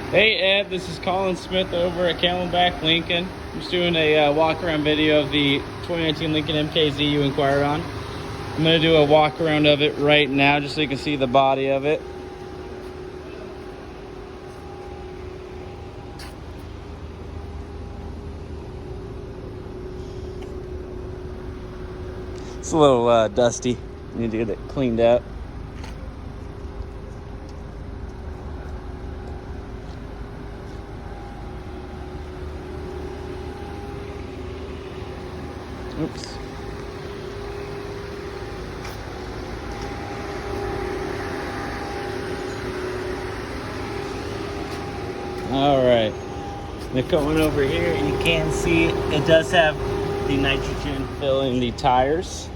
Hey Ed, this is Colin Smith over at Camelback Lincoln. I'm just doing a walk around video of the 2019 Lincoln MKZ you inquired on. I'm going to do a walk around of it right now just so you can see the body of it. It's a little dusty. Need to get it cleaned out. Oops. All right. Now going over here, you can see it does have the nitrogen filling the tires.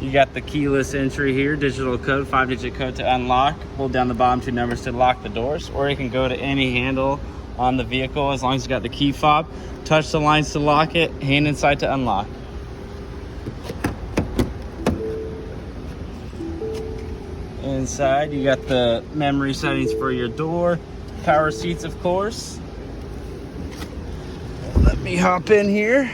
You got the keyless entry here, digital code, 5-digit code to unlock. Hold down the bottom two numbers to lock the doors, or you can go to any handle on the vehicle as long as you got the key fob. Touch the lines to lock it, hand inside to unlock. Inside, you got the memory settings for your door, power seats, of course. Let me hop in here.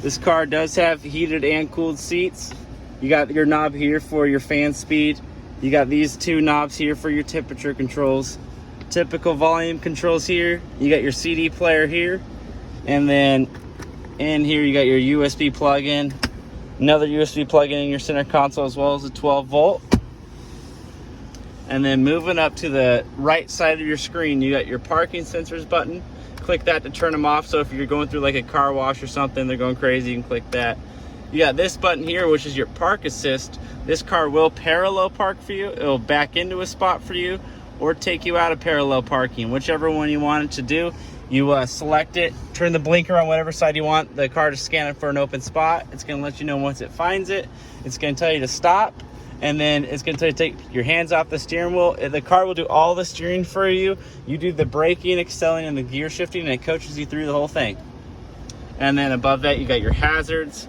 This car does have heated and cooled seats. You got your knob here for your fan speed. You got these two knobs here for your temperature controls. Typical volume controls here. You got your CD player here. And then in here you got your USB plug-in. Another USB plug-in in your center console, as well as a 12 volt. And then moving up to the right side of your screen, you got your parking sensors button. Click that to turn them off. So if you're going through like a car wash or something, they're going crazy, you can click that. You got this button here, which is your park assist. This car will parallel park for you. It'll back into a spot for you or take you out of parallel parking, whichever one you want it to do. You select it, turn the blinker on whatever side you want the car to scan it for an open spot. It's going to let you know once it finds it. It's going to tell you to stop, and then it's going to tell you to take your hands off the steering wheel. The car will do all the steering for you. You do the braking, accelerating, and the gear shifting, and it coaches you through the whole thing. And then above that, you got your hazards.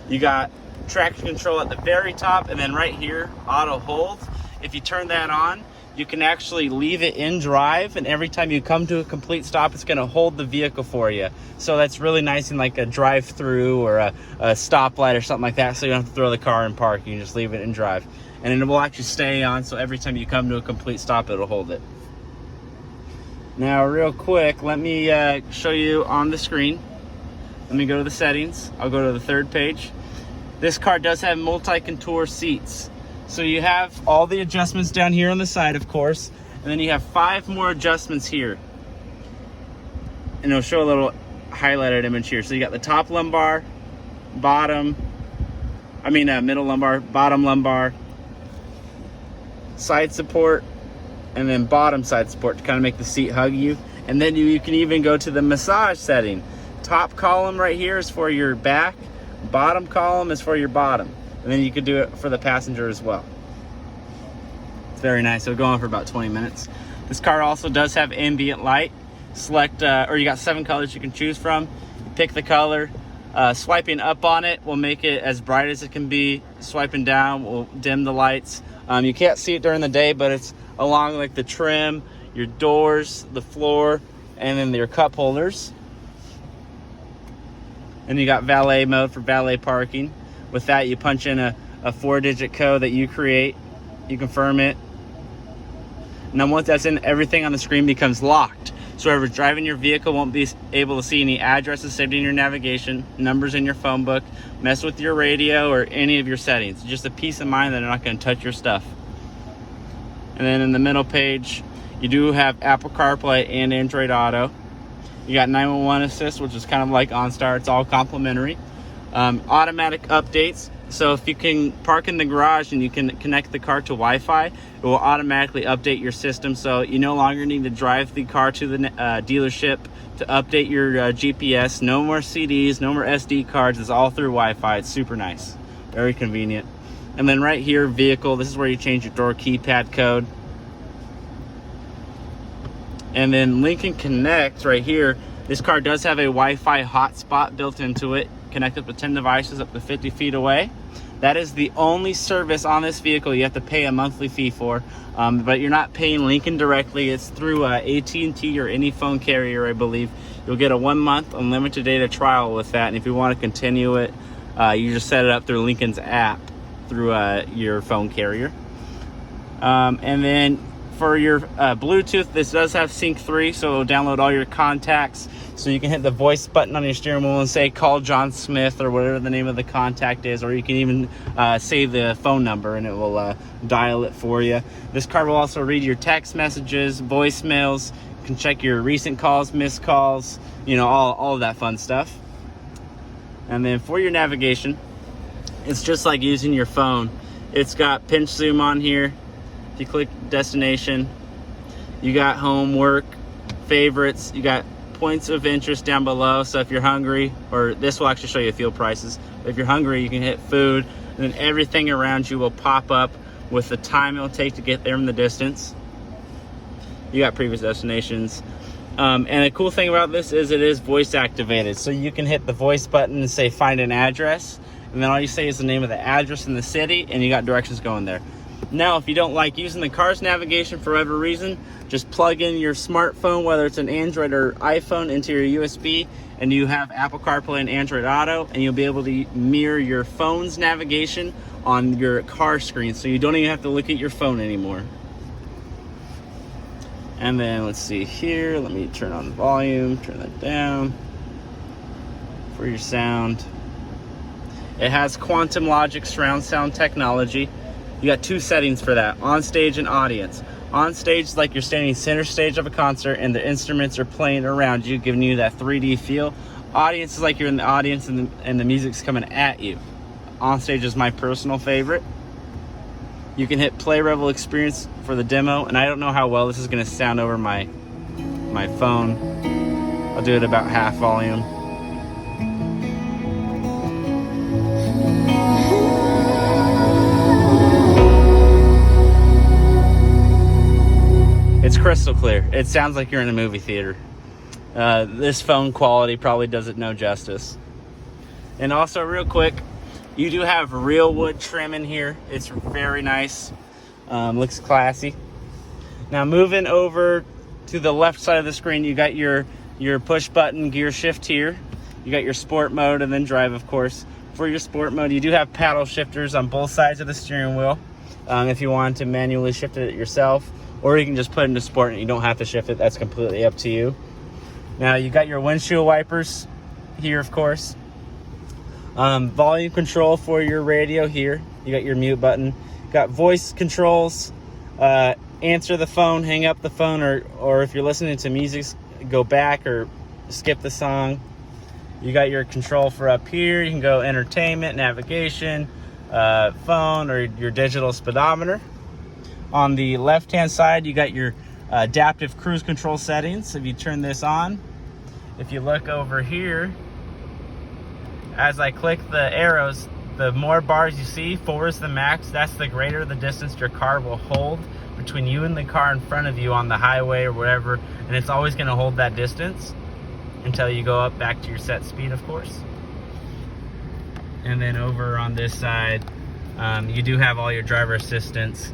You got traction control at the very top, and then right here, auto hold. If you turn that on, you can actually leave it in drive, and every time you come to a complete stop, it's going to hold the vehicle for you. So that's really nice in like a drive-through or a stoplight or something like that, so you don't have to throw the car in park. You can just leave it in drive. And then it will actually stay on, so every time you come to a complete stop, it'll hold it. Now, real quick, let me show you on the screen. Let me go to the settings. I'll go to the third page. This car does have multi-contour seats. So you have all the adjustments down here on the side, of course, and then you have 5 more adjustments here. And it'll show a little highlighted image here. So you got the top lumbar, middle lumbar, bottom lumbar, side support, and then bottom side support to kind of make the seat hug you. And then you can even go to the massage setting. Top column right here is for your back, bottom column is for your bottom. And then you could do it for the passenger as well. It's very nice. It'll go on for about 20 minutes. This car also does have ambient light. Select, or you got 7 colors you can choose from. Pick the color. Swiping up on it will make it as bright as it can be. Swiping down will dim the lights. You can't see it during the day, but it's along like the trim, your doors, the floor, and then your cup holders. And you got valet mode for valet parking. With that, you punch in a 4-digit code that you create. You confirm it. And then once that's in, everything on the screen becomes locked. So whoever's driving your vehicle won't be able to see any addresses saved in your navigation, numbers in your phone book, mess with your radio, or any of your settings. Just a peace of mind that they're not going to touch your stuff. And then in the middle page, you do have Apple CarPlay and Android Auto. You got 911 Assist, which is kind of like OnStar. It's all complimentary. Automatic updates. So if you can park in the garage and you can connect the car to Wi-Fi, it will automatically update your system. So you no longer need to drive the car to the dealership to update your GPS. No more CDs, no more SD cards. It's all through Wi-Fi. It's super nice. Very convenient. And then right here, vehicle. This is where you change your door keypad code. And then Lincoln Connect right here. This car does have a Wi-Fi hotspot built into it. Connect up to 10 devices up to 50 feet away. That is the only service on this vehicle you have to pay a monthly fee for, but you're not paying Lincoln directly. It's through AT&T or any phone carrier, I believe. You'll get a 1-month unlimited data trial with that, and if you want to continue it, you just set it up through Lincoln's app through your phone carrier. And then for your Bluetooth, this does have Sync 3, so it'll download all your contacts. So you can hit the voice button on your steering wheel and say, call John Smith, or whatever the name of the contact is, or you can even say the phone number and it will dial it for you. This card will also read your text messages, voicemails. You can check your recent calls, missed calls, you know, all of that fun stuff. And then for your navigation, it's just like using your phone. It's got pinch zoom on here. If you click destination, you got home, work, favorites, you got points of interest down below. So if you're hungry, or this will actually show you fuel prices. If you're hungry, you can hit food, and then everything around you will pop up with the time it'll take to get there in the distance. You got previous destinations. And the cool thing about this is it is voice activated. So you can hit the voice button and say find an address, and then all you say is the name of the address in the city, and you got directions going there. Now, if you don't like using the car's navigation for whatever reason, just plug in your smartphone, whether it's an Android or iPhone, into your USB, and you have Apple CarPlay and Android Auto, and you'll be able to mirror your phone's navigation on your car screen, so you don't even have to look at your phone anymore. And then let's see here, let me turn on the volume, turn that down for your sound. It has Quantum Logic surround sound technology. You got 2 settings for that, on stage and audience. On stage is like you're standing center stage of a concert and the instruments are playing around you, giving you that 3D feel. Audience is like you're in the audience and the music's coming at you. On stage is my personal favorite. You can hit play Revel Experience for the demo, and I don't know how well this is going to sound over my phone. I'll do it about half volume. It's crystal clear. It sounds like you're in a movie theater. This phone quality probably does it no justice. And also, real quick, you do have real wood trim in here. It's very nice. Looks classy. Now, moving over to the left side of the screen, you got your push button gear shift here. You got your sport mode and then drive, of course. For your sport mode, you do have paddle shifters on both sides of the steering wheel if you want to manually shift it yourself. Or you can just put it into sport and you don't have to shift it. That's completely up to you. Now you got your windshield wipers here, of course. Volume control for your radio here. You got your mute button. Got voice controls. Answer the phone, hang up the phone, or if you're listening to music, go back or skip the song. You got your control for up here. You can go entertainment, navigation, phone, or your digital speedometer. On the left-hand side, you got your adaptive cruise control settings. If you turn this on, if you look over here, as I click the arrows, the more bars you see, 4 is the max. That's the greater the distance your car will hold between you and the car in front of you on the highway or whatever, and it's always going to hold that distance until you go up back to your set speed, of course. And then over on this side, you do have all your driver assistance.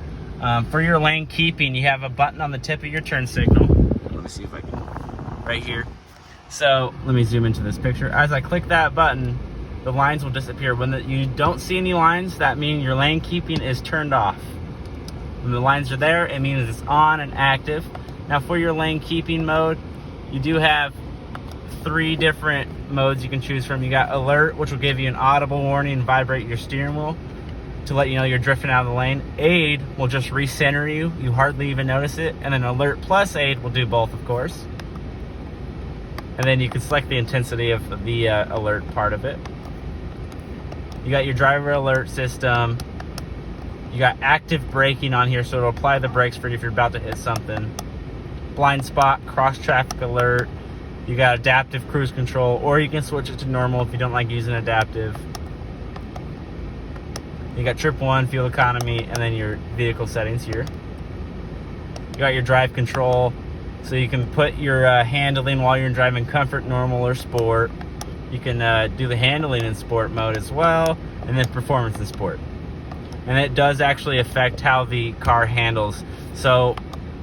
For your lane keeping, you have a button on the tip of your turn signal. Let me see if I can, right here. So let me zoom into this picture. As I click that button, the lines will disappear. When you don't see any lines, that means your lane keeping is turned off. When the lines are there, it means it's on and active. Now for your lane keeping mode, you do have 3 different modes you can choose from. You got alert, which will give you an audible warning and vibrate your steering wheel to let you know you're drifting out of the lane. Aid will just recenter you. You hardly even notice it. And then alert plus aid will do both, of course. And then you can select the intensity of the alert part of it. You got your driver alert system. You got active braking on here, so it'll apply the brakes for you if you're about to hit something. Blind spot, cross traffic alert. You got adaptive cruise control, or you can switch it to normal if you don't like using adaptive. You got trip 1, fuel economy, and then your vehicle settings here. You got your drive control, so you can put your handling while you're driving comfort, normal, or sport. You You can do the handling in sport mode as well, and then performance in sport. And it does actually affect how the car handles. So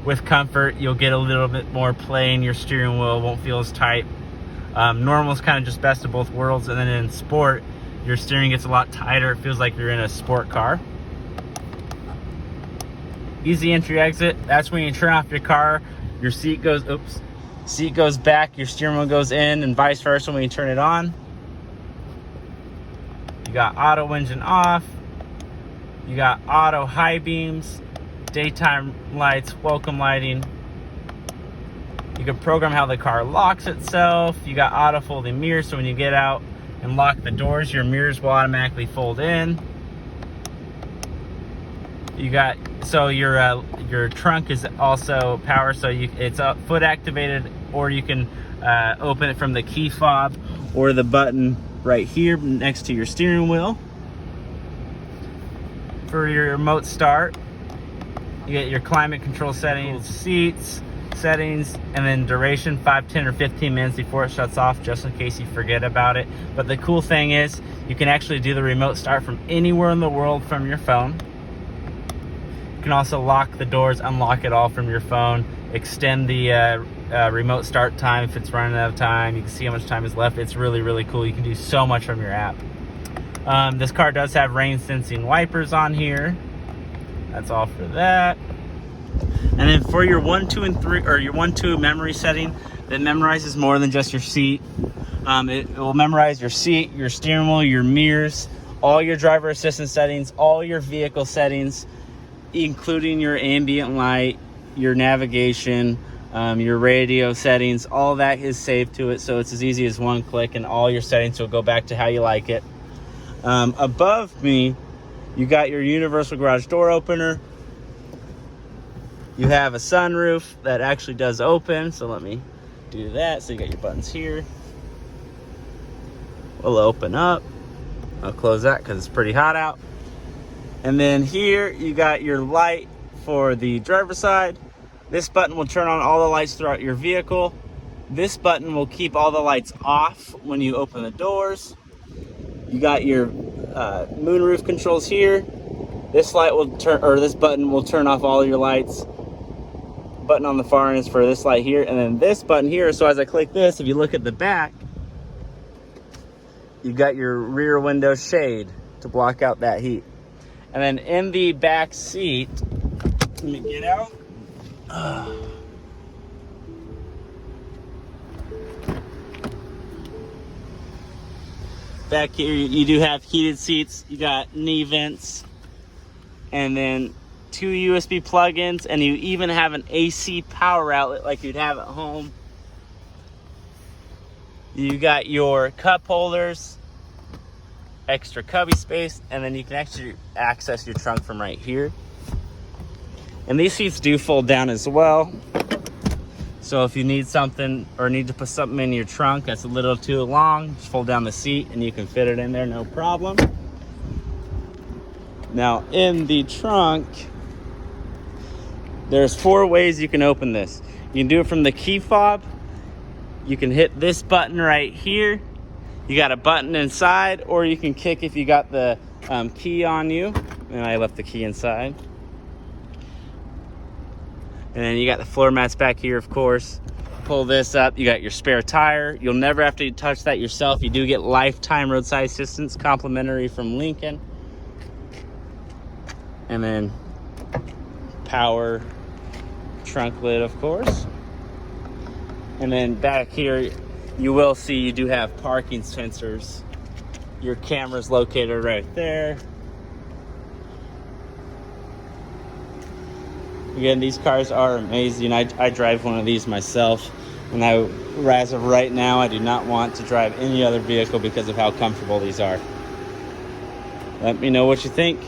with comfort, you'll get a little bit more play in your steering wheel, won't feel as tight. Normal is kind of just best of both worlds, and then in sport, your steering gets a lot tighter. It feels like you're in a sport car. Easy entry exit. That's when you turn off your car, your seat goes back, your steering wheel goes in, and vice versa when you turn it on. You got auto engine off. You got auto high beams, daytime lights, welcome lighting. You can program how the car locks itself. You got auto folding mirrors, so when you get out and lock the doors, your mirrors will automatically fold in. You got, so your trunk is also power, so it's foot activated, or you can open it from the key fob or the button right here next to your steering wheel. For your remote start, you get your climate control settings, seats, settings, and then duration, 5, 10, or 15 minutes before it shuts off, just in case you forget about it. But the cool thing is, you can actually do the remote start from anywhere in the world from your phone. You can also lock the doors, unlock it all from your phone, extend the remote start time if it's running out of time. You can see how much time is left. It's really, really cool. You can do so much from your app. This car does have rain sensing wipers on here. That's all for that. And then for your 1, 2, and 3, or your 1, 2 memory setting, that memorizes more than just your seat. It will memorize your seat, your steering wheel, your mirrors, all your driver assistance settings, all your vehicle settings, including your ambient light, your navigation, your radio settings. All that is saved to it, so it's as easy as one click, and all your settings will go back to how you like it. Above me, you got your universal garage door opener. You have a sunroof that actually does open, so let me do that. So you got your buttons here. We'll open up. I'll close that because it's pretty hot out. And then here you got your light for the driver's side. This button will turn on all the lights throughout your vehicle. This button will keep all the lights off when you open the doors. You got your moonroof controls here. This light will turn, or this button will turn off all your lights. Button on the far end is for this light here, and then this button here. So as I click this, if you look at the back, you got your rear window shade to block out that heat. And then in the back seat, let me get out. Back here, you do have heated seats. You got knee vents, and then 2 USB plug-ins, and you even have an AC power outlet like you'd have at home. You got your cup holders, extra cubby space, and then you can actually access your trunk from right here. And these seats do fold down as well. So if you need something or need to put something in your trunk that's a little too long, just fold down the seat and you can fit it in there, no problem. Now in the trunk, there's 4 ways you can open this. You can do it from the key fob. You can hit this button right here. You got a button inside, or you can kick if you got the key on you. And I left the key inside. And then you got the floor mats back here, of course. Pull this up, you got your spare tire. You'll never have to touch that yourself. You do get lifetime roadside assistance, complimentary from Lincoln. And then power trunk lid, of course. And then back here, you will see you do have parking sensors. Your camera's located right there. Again, these cars are amazing. I drive one of these myself, and as of right now, I do not want to drive any other vehicle because of how comfortable these are. Let me know what you think.